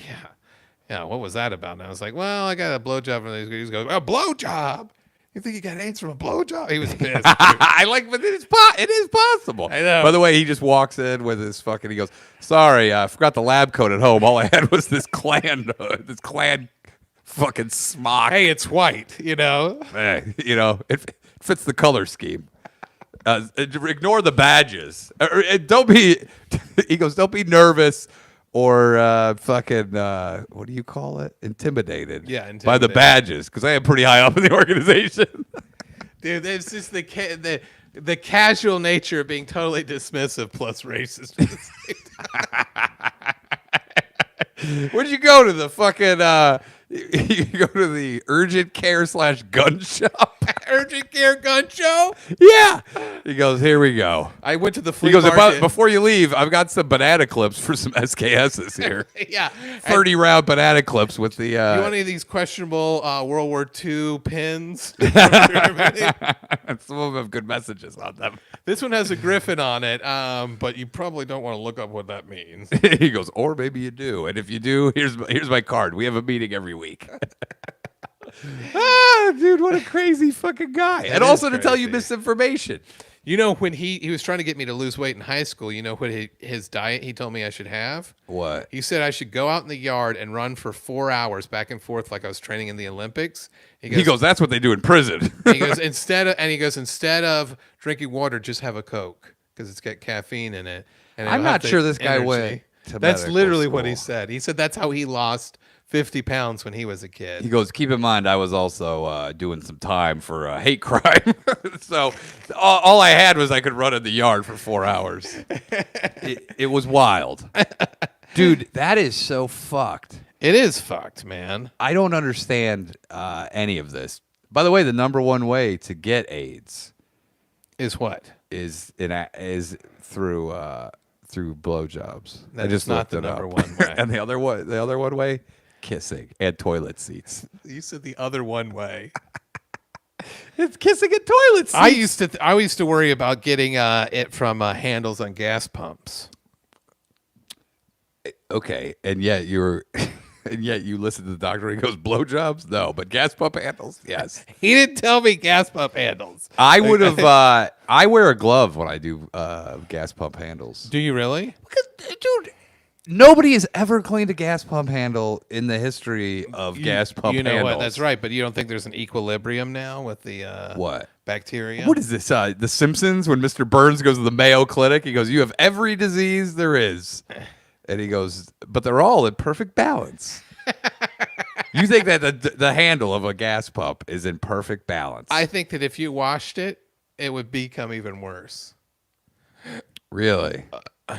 yeah, what was that about? And I was like, well, I got a blowjob from these. He goes, a blowjob? You think you got AIDS from a blowjob? He was pissed. I like, but it is possible. I know. By the way, he just walks in with his fucking. He goes, "Sorry, I forgot the lab coat at home. All I had was this Klan fucking smock. Hey, it's white, you know? Hey, it fits the color scheme. Ignore the badges. Don't be." He goes, "Don't be nervous." Or fucking, what do you call it? Intimidated. Yeah, by the intimidated. badges, because I am pretty high up in the organization. Dude, it's just the casual nature of being totally dismissive plus racist. Where'd you go to the fucking? You go to the urgent care / gun shop. Urgent care gun show? Yeah. He goes, here we go. I went to the flea He goes, market. before you leave, I've got some banana clips for some SKSs here. Yeah. 30 round banana clips with the. You want any of these questionable World War II pins? Some of them have good messages on them. This one has a griffin on it, but you probably don't want to look up what that means. He goes, or maybe you do. And if you do, here's my card. We have a meeting every week. Dude, what a crazy fucking guy. And is also to tell you crazy. misinformation. You know, when he was trying to get me to lose weight in high school, you know what his diet he told me I should have? What? He said I should go out in the yard and run for 4 hours back and forth like I was training in the Olympics. He goes, that's what they do in prison. he goes, instead of drinking water, just have a Coke because it's got caffeine in it. And I'm it'll not have the sure this guy energy. went to That's medical literally what he school. said. He said that's how he lost 50 pounds when he was a kid. He goes, keep in mind, I was also doing some time for hate crime. So all I had was I could run in the yard for 4 hours. It was wild. Dude, that is so fucked. It is fucked, man. I don't understand any of this. By the way, the number one way to get AIDS Is what? is through blowjobs. I That just is not looked the it number up. one way. And the other one way, kissing and toilet seats. You said the other one way. It's kissing and toilet seats. I used to worry about getting it from handles on gas pumps. Okay, and yet you listen to the doctor. He goes, blowjobs? No, but gas pump handles? Yes. He didn't tell me gas pump handles. I would have. I wear a glove when I do gas pump handles. Do you really? Dude, nobody has ever cleaned a gas pump handle in the history of gas pump You know handles. what? That's right. But you don't think there's an equilibrium now with the What? bacteria? What is this? The Simpsons? When Mr. Burns goes to the Mayo Clinic, he goes, "You have every disease there is," and he goes, "But they're all in perfect balance." You think that the handle of a gas pump is in perfect balance? I think that if you washed it, it would become even worse. Really?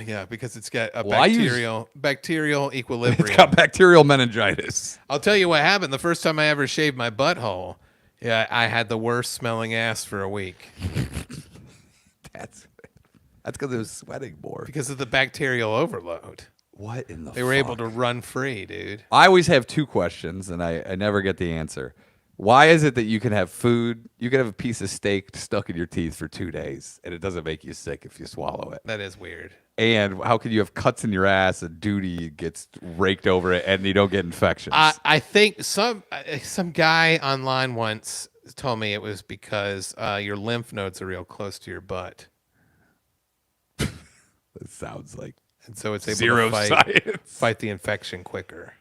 Yeah, because it's got a Well, I use- bacterial equilibrium. It's got bacterial meningitis. I'll tell you what happened the first time I ever shaved my butthole. Yeah, I had the worst smelling ass for a week That's because it was sweating more. because of the bacterial overload. What in the? They were able to run free, dude. I always have two questions, and I never get the answer. Why is it that you can have food, you can have a piece of steak stuck in your teeth for 2 days, and it doesn't make you sick if you swallow it? That is weird. And how can you have cuts in your ass and duty gets raked over it, and you don't get infections? I think some guy online once told me it was because your lymph nodes are real close to your butt, It sounds like and so it's able zero to science. fight the infection quicker.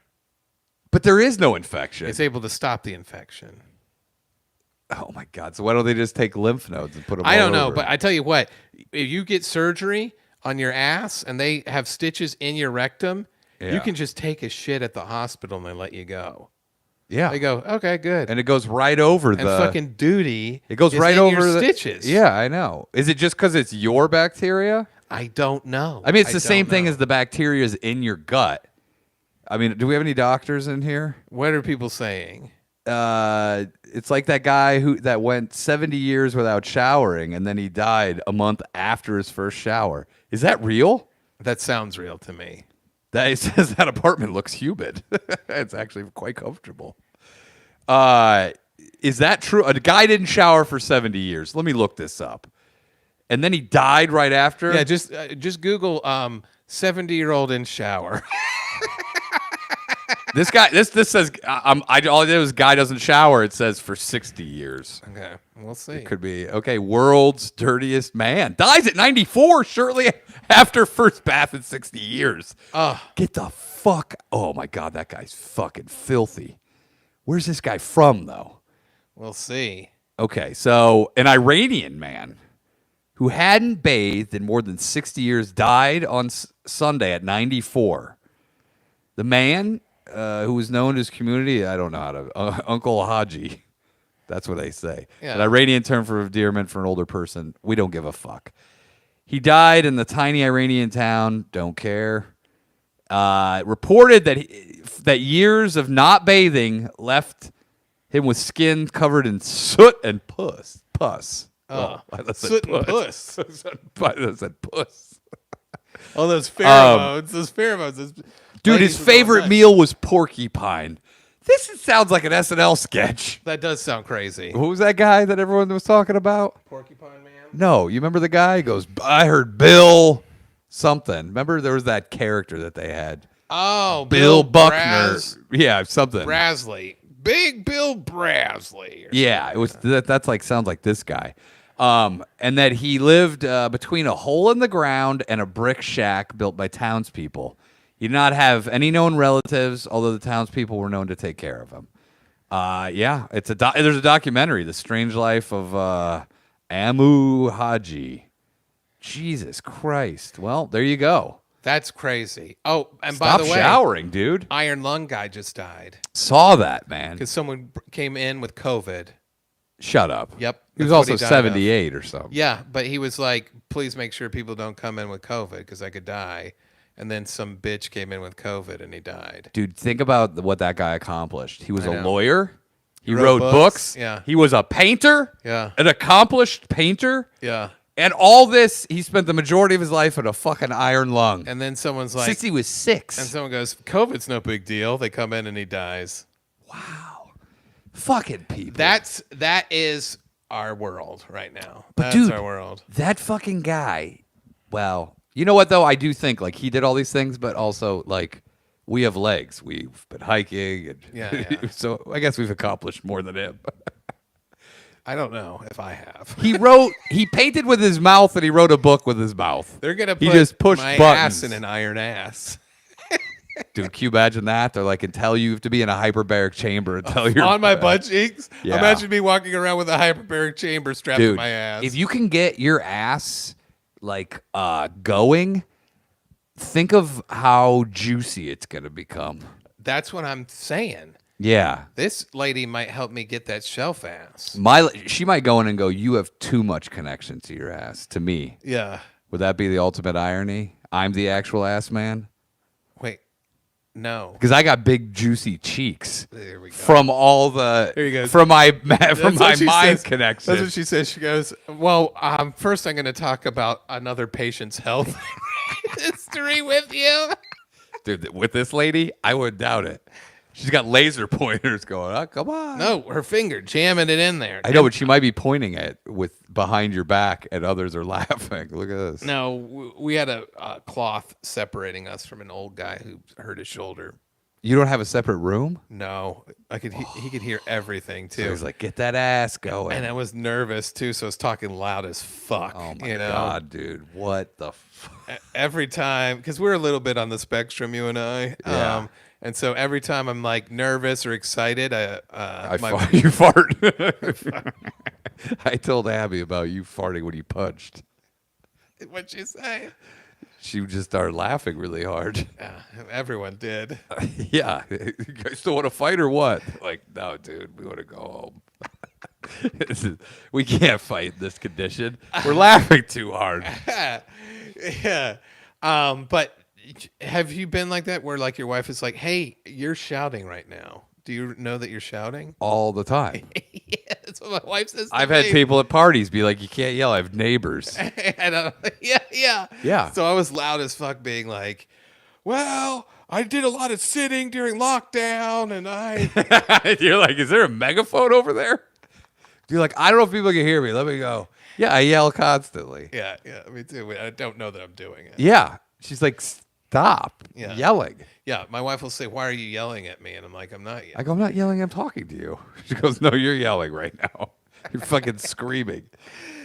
But there is no infection. It's able to stop the infection. Oh my God! So why don't they just take lymph nodes and put them? I all don't know, over? but I tell you what, if you get surgery on your ass and they have stitches in your rectum, Yeah. you can just take a shit at the hospital and they let you go. yeah, They go, okay, good. and it goes right over And the. fucking duty. It goes is right in over your the stitches. Yeah, I know. Is it just because it's your bacteria? I don't know. I mean, it's the same don't thing know. as the bacteria is in your gut. I mean, do we have any doctors in here? What are people saying? it's like that guy that went 70 years without showering, and then he died a month after his first shower. Is that real? That sounds real to me. That it says that apartment looks humid. It's actually quite comfortable. Is that true? A guy didn't shower for 70 years. Let me look this up. And then he died right after? Yeah, just Google 70-year-old in shower. This guy, this says, all I did was guy doesn't shower. It says for 60 years. Okay, we'll see. It could be. Okay, world's dirtiest man. Dies at 94 shortly after first bath in 60 years. Get the fuck. Oh, my God, that guy's fucking filthy. Where's this guy from, though? We'll see. Okay, so an Iranian man who hadn't bathed in more than 60 years died on Sunday at 94. The man, who was known to his community, I don't know how to, Uncle Haji. That's what they say. Yeah. An Iranian term for endearment for an older person. We don't give a fuck. He died in the tiny Iranian town. Don't care. Reported that years of not bathing left him with skin covered in soot and pus. Oh, Soot and puss. I said puss. Oh, those pheromones. Those pheromones. Dude, his favorite meal was porcupine. This sounds like an SNL sketch. That does sound crazy. Who was that guy that everyone was talking about? Porcupine Man? No, you remember the guy? He goes, I heard Bill something. Remember there was that character that they had? Oh, Bill Buckner. Yeah, something. Brasley. Big Bill Brasley. Yeah, it was that's like sounds like this guy. And that he lived between a hole in the ground and a brick shack built by townspeople. He did not have any known relatives, although the townspeople were known to take care of him. Yeah, there's a documentary, The Strange Life of Amu Haji. Jesus Christ. Well, there you go. That's crazy. Oh, and Stop by the way, showering, dude. Iron Lung guy just died Saw that, man. because someone came in with COVID. Shut up. Yep. He was that's what also he died of. 78 or something. Yeah, but he was like, please make sure people don't come in with COVID because I could die. And then some bitch came in with COVID and he died. Dude, think about what that guy accomplished. He was I a know. lawyer. He wrote wrote books. books. Yeah. He was a painter. Yeah. An accomplished painter. Yeah. And all this, he spent the majority of his life in a fucking iron lung. And then someone's like, Since he was 6. and someone goes, COVID's no big deal. They come in and he dies. Wow. Fucking people. That is our world right now. But That's dude, our world. That fucking guy, well, you know what, though? I do think, like, he did all these things, but also, like, we have legs. We've been hiking. And Yeah. So I guess we've accomplished more than him. I don't know if I have. He painted with his mouth and he wrote a book with his mouth. They're going to He put just pushed my buttons. ass in an iron ass. Dude, can you imagine that? They're like, until you have to be in a hyperbaric chamber until you're On my butt cheeks? Yeah. Imagine me walking around with a hyperbaric chamber strapped to Dude, my ass. if you can get your ass like going, think of how juicy it's gonna become. That's what I'm saying. Yeah. This lady might help me get that shelf ass. She might go in and go, you have too much connection to your ass, to me. Yeah. Would that be the ultimate irony? I'm the actual ass man? Wait. No. Because I got big juicy cheeks. There we go. From all the There you go. from my That's mind what she says. connection. That's what she says. She goes, well, first I'm going to talk about another patient's health history with you. Dude, with this lady, I would doubt it. She's got laser pointers going, oh, come on. No, her finger jamming it in there. I know, but she might be pointing it with behind your back and others are laughing. Look at this. No, we had a cloth separating us from an old guy who hurt his shoulder. You don't have a separate room? No, he could hear everything too. So he's like, get that ass going. And I was nervous too, so I was talking loud as fuck. Oh my you know? God, dude. What the fuck? Every time, because we're a little bit on the spectrum, you and I. Yeah. And so every time I'm like nervous or excited, You fart. I told Abby about you farting when you punched. What'd you say? She just started laughing really hard. Yeah, everyone did. Yeah. You guys still want to fight or what? Like, no, dude, we want to go home. We can't fight in this condition. We're laughing too hard. Yeah. But have you been like that where like your wife is like, hey, you're shouting right now. Do you know that you're shouting? all the time. Yeah, that's what my wife says to I've had me. people at parties be like, "You can't yell. I have neighbors." And yeah. Yeah. So I was loud as fuck being like, well, I did a lot of sitting during lockdown and You're like, "Is there a megaphone over there?" You're like, "I don't know if people can hear me. Let me go." Yeah, I yell constantly. Yeah, me too. I don't know that I'm doing it. Yeah. She's like, "Stop yelling." Yeah, my wife will say, why are you yelling at me? And I'm like, I'm not yelling. I go, "I'm not yelling. I'm talking to you." She goes, "No, you're yelling right now. You're fucking screaming."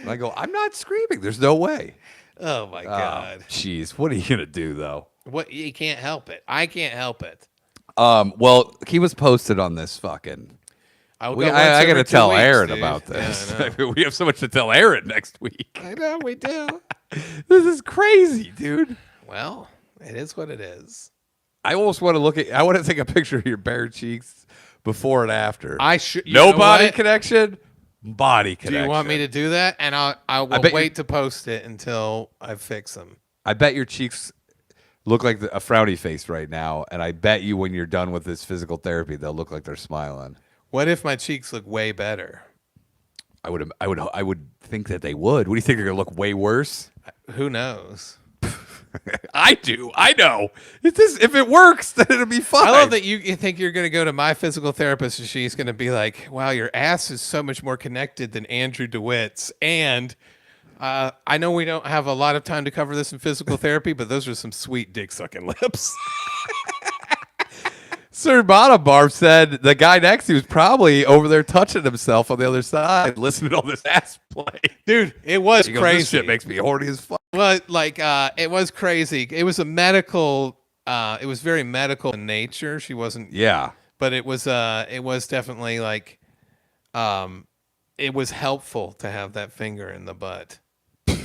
And I go, "I'm not screaming. There's no way." Oh, my God. Jeez, what are you gonna do though? What? You can't help it. I can't help it. Well, he was posted on this fucking. I'll I once got every to 2 tell weeks, Aaron dude. about Yeah, this. I know. We have so much to tell Aaron next week. I know, we do. This is crazy, dude. Well, it is what it is. I almost want to look at. I want to take a picture of your bare cheeks before and after. I should. No body connection. Body connection. Do you want me to do that? And I will wait to post it until I fix them. I bet your cheeks look like a frowny face right now, and I bet you when you're done with this physical therapy, they'll look like they're smiling. What if my cheeks look way better? I would think that they would. What do you think? They're gonna look way worse? Who knows? I do. I know. If it works, then it'll be fine. I love that you think you're going to go to my physical therapist and she's going to be like, wow, your ass is so much more connected than Andrew DeWitt's. And I know we don't have a lot of time to cover this in physical therapy, but those are some sweet dick sucking lips. Sir Bottom Barb said the guy next to you was probably over there touching himself on the other side, listening to all this ass play. Dude, it was He goes, crazy. "This shit makes me horny as fuck." Well, like, it was crazy. It was a medical, it was very medical in nature. She wasn't, Yeah. but it was definitely like, it was helpful to have that finger in the butt. He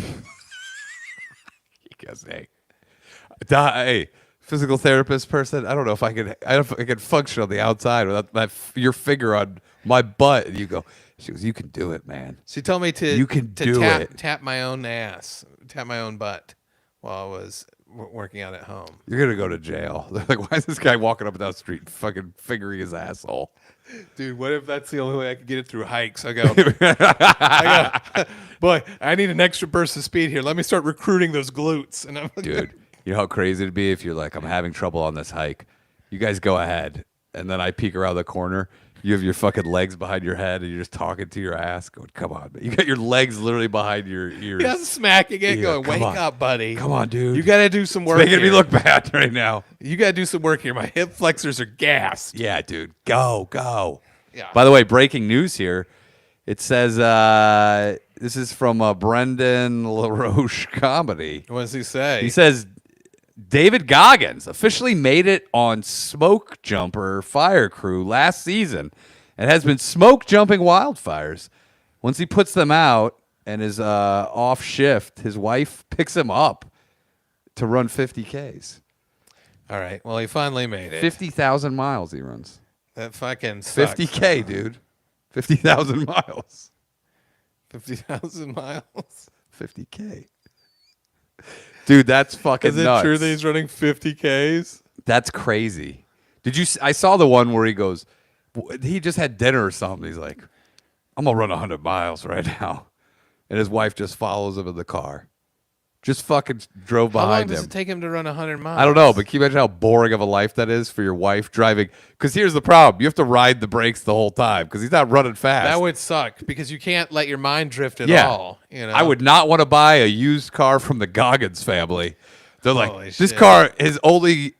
goes, hey, physical therapist person, I don't know if I could function on the outside without your finger on my butt. And you go, she goes, "You can do it, man." She told me to You can do it. tap my own ass, tap my own butt while I was working out at home. You're gonna go to jail. They're like, "Why is this guy walking up and down the street fucking fingering his asshole?" Dude, what if that's the only way I could get it through hikes? I go, boy, I need an extra burst of speed here. Let me start recruiting those glutes. And I'm Dude, you know how crazy it'd be if you're like, "I'm having trouble on this hike. You guys go ahead," and then I peek around the corner. You have your fucking legs behind your head, and you're just talking to your ass, going, "Come on, man." You got your legs literally behind your ears. yeah, smacking it, Yeah, going, come "Wake on. up, buddy. Come on, dude. You got to do some work Making me here. look bad right now. You got to do some work here. My hip flexors are gassed." Yeah, dude. Go. Yeah. By the way, breaking news here. It says this is from Brendan LaRoche Comedy. What does he say? He says David Goggins officially made it on Smoke Jumper Fire Crew last season and has been smoke jumping wildfires. Once he puts them out and is off shift, his wife picks him up to run 50 Ks. All right. Well, he finally made it. 50,000 miles he runs. That fucking sucks. 50K, dude. 50,000 miles. 50,000 miles. 50K. Dude, that's fucking Is it nuts. true that he's running 50 Ks? That's crazy. I saw the one where he goes, he just had dinner or something. He's like, "I'm going to run 100 miles right now." And his wife just follows him in the car. Just fucking drove How long behind does him. it take him to run 100 miles? I don't know, but can you imagine how boring of a life that is for your wife driving? Because here's the problem. You have to ride the brakes the whole time because he's not running fast. That would suck because you can't let your mind drift at Yeah. all. You know? I would not want to buy a used car from the Goggins family. They're like, Holy this shit. car has only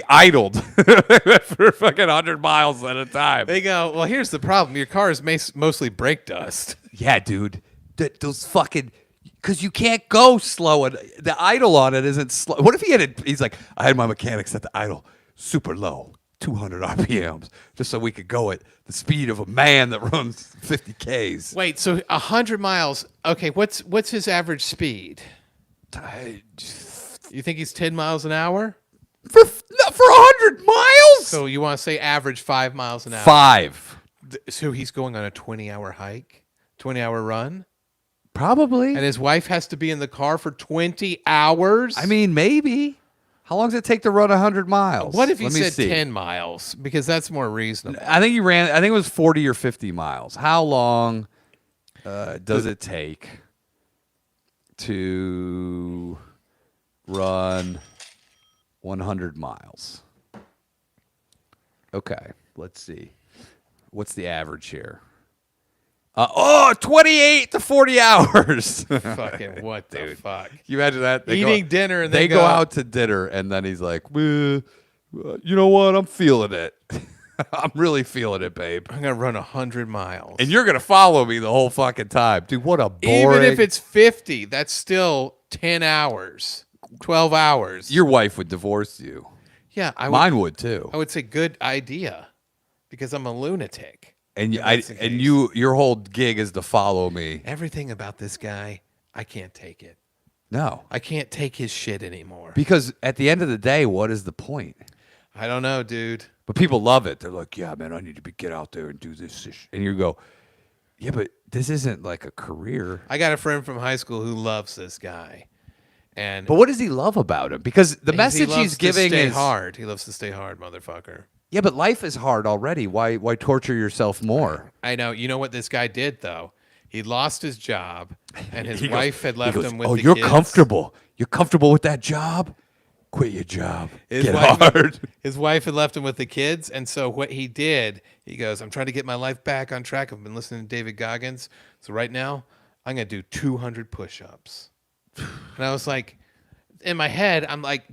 idled for fucking 100 miles at a time. They go, well, here's the problem. Your car is mostly brake dust. Yeah, dude. Those fucking... Because you can't go slow. And the idle on it isn't slow. What if he's like, "I had my mechanic set the idle super low, 200 RPMs, just so we could go at the speed of a man that runs 50 Ks. Wait, so 100 miles. Okay, what's his average speed? You think he's 10 miles an hour? For 100 miles? So you want to say average 5 miles an hour? 5. So he's going on a 20-hour hike, 20-hour run? Probably. And his wife has to be in the car for 20 hours? I mean, maybe. How long does it take to run 100 miles? What if you Let me said see. 10 miles? Because that's more reasonable. I think it was 40 or 50 miles. How long does it take to run 100 miles? Okay, let's see. What's the average here? 28 to 40 hours. Fucking what the fuck? Can you imagine that? Eating dinner and they go out to dinner and then he's like, you know what? I'm feeling it. I'm really feeling it, babe. I'm gonna run 100 miles, And you're gonna follow me the whole fucking time, dude. What a boring. even if it's 50, that's still 10 hours, 12 hours. Your wife would divorce you. Yeah, Mine would too. I would say good idea, because I'm a lunatic. And that's the case. your whole gig is to follow me. Everything about this guy, I can't take it. No, I can't take his shit anymore. because at the end of the day, what is the point? I don't know, dude. But people love it. They're like, yeah, man, I need to get out there and do this. And you go, yeah, but this isn't like a career. I got a friend from high school who loves this guy. And But what does he love about him? Because the message loves he's giving to stay is hard. He loves to stay hard, motherfucker. Yeah, but life is hard already. Why torture yourself more? I know. You know what this guy did, though? He lost his job, and his He wife had left him with oh, the you're kids. comfortable. You're comfortable with that job? Quit your job. His Get wife, hard. His wife had left him with the kids, and so what he did, he goes, I'm trying to get my life back on track. I've been listening to David Goggins, so right now I'm going to do 200 push-ups. And I was like, in my head, I'm like,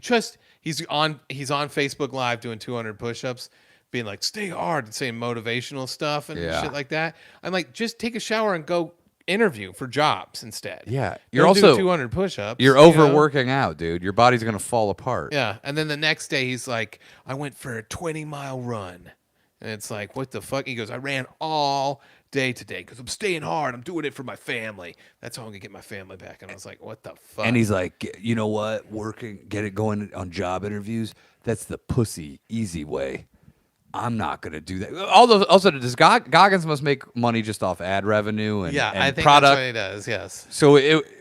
he's on Facebook Live doing 200 push-ups, being like, stay hard, and saying motivational stuff and shit like that. I'm like, just take a shower and go interview for jobs instead. Yeah. You're also 200 push-ups. You're overworking out, dude. Your body's going to fall apart. Yeah. And then the next day he's like, I went for a 20-mile run. And it's like, what the fuck? He goes, I ran all day today because I'm staying hard. I'm doing it for my family. That's how I'm going to get my family back. And I was like, what the fuck? And he's like, you know what? Get it going on job interviews. That's the pussy easy way. I'm not going to do that. Also, does Goggins must make money just off ad revenue and I think product. that's what he does. Yes.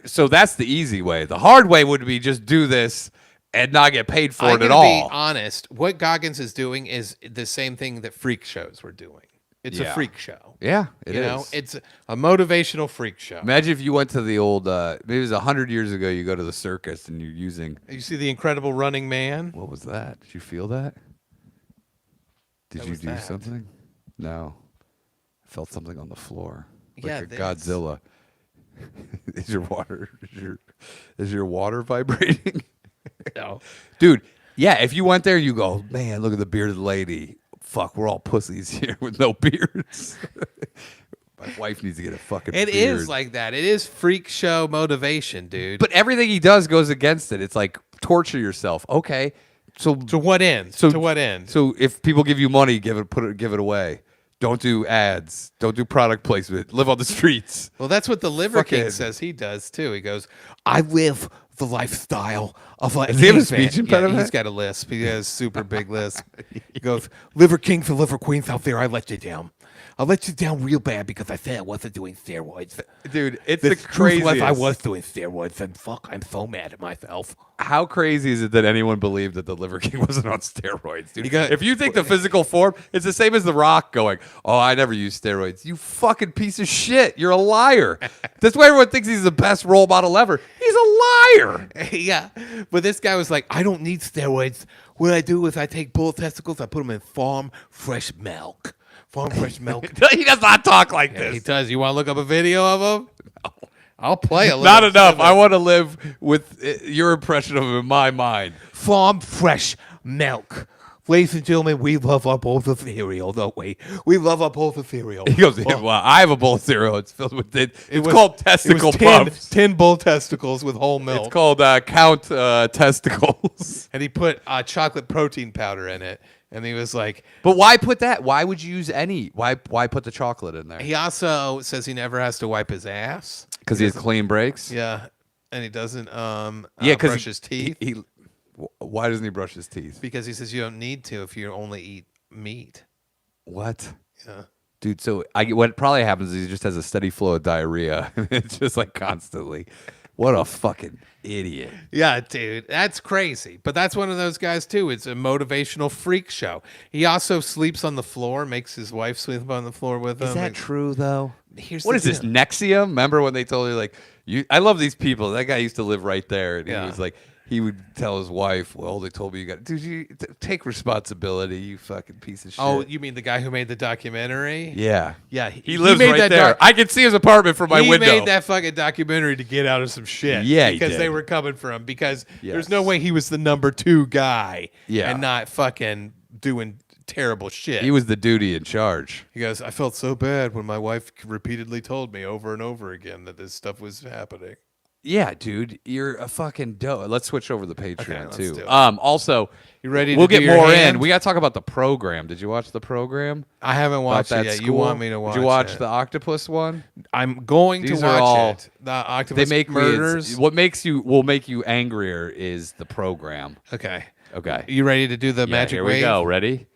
So that's the easy way. The hard way would be just do this and not get paid for it at all. To be honest, what Goggins is doing is the same thing that freak shows were doing. It's a freak show. Yeah, it is. You know, it's a motivational freak show. Imagine if you went to the old, maybe it was 100 years ago, you go to the circus and you're using. You see the Incredible Running Man? What was that? Did you feel that? Did you do something? No. I felt something on the floor. Like a Godzilla. Is your water vibrating? No. Dude, yeah, if you went there, you go, man, look at the bearded lady. Fuck, we're all pussies here with no beards. My wife needs to get a fucking beard. It is like that. It is freak show motivation, dude. But everything he does goes against it. It's like torture yourself. Okay. So to what end? To what end? So if people give you money, give it away. Don't do ads. Don't do product placement. Live on the streets. Well, that's what the Liver King says he does too. He goes, I live the lifestyle of like. Does he have a speech impediment? Yeah, he's got a lisp. He has super big lisp. He goes, Liver King for Liver Queens out there, I let you down. I let you down real bad because I said I wasn't doing steroids. Dude, it's the craziest. I was doing steroids, and fuck, I'm so mad at myself. How crazy is it that anyone believed that the Liver King wasn't on steroids, dude? If you think the physical form, it's the same as The Rock going, oh, I never used steroids. You fucking piece of shit. You're a liar. That's why everyone thinks he's the best role model ever. He's a liar. Yeah. But this guy was like, I don't need steroids. What I do is I take bull testicles, I put them in farm fresh milk. Farm fresh milk. He does not talk like this. He does. You want to look up a video of him? No. I'll play a little. Not enough. I want to live with your impression of him in my mind. Farm fresh milk. Ladies and gentlemen, we love our bowls of cereal, don't we? We love our bowls of cereal. He goes, well, I have a bowl of cereal. It's filled with it. It's called testicle puffs. 10 bull testicles with whole milk. It's called Count Testicles. And he put chocolate protein powder in it. And he was like, but why put that? Why would you use any? Why put the chocolate in there? He also says he never has to wipe his ass. Because he has clean breaks? Yeah. And he doesn't brush his teeth. Why doesn't he brush his teeth? Because he says you don't need to if you only eat meat. What? Yeah. Dude, so what probably happens is he just has a steady flow of diarrhea. It's just like constantly. What a fucking idiot. Yeah, dude, that's crazy. But that's one of those guys too. It's a motivational freak show. He also sleeps on the floor, makes his wife sleep on the floor with him. Is that true though? Here's What the is this, deal. Nexium? Remember when they told you like I love these people. That guy used to live right there, and he Yeah. was like, he would tell his wife, "Well, they told me you got, dude, you take responsibility, you fucking piece of shit." Oh, you mean the guy who made the documentary? yeah, Yeah, he lives made right that there. I can see his apartment from my he window. made that fucking documentary to get out of some shit. Yeah, he because they did. were coming for him. Because Yes. there's no way he was the number 2 guy. Yeah. and not fucking doing terrible shit. He was the duty in charge. He goes, I felt so bad when my wife repeatedly told me over and over again that this stuff was happening. Yeah, dude, you're a fucking dope. Let's switch over to the Patreon let's too. do it. Also, You ready to we'll do get your more hand? in. We got to talk about the program. Did you watch the program? I haven't About watched that it yet. You school? want me to watch Did you watch it? the octopus one? I'm going These to are watch all- it. The Octopus They make Murders. What will make you angrier is the program. Okay. Okay. You ready to do the Yeah, magic here wave? we go. Ready?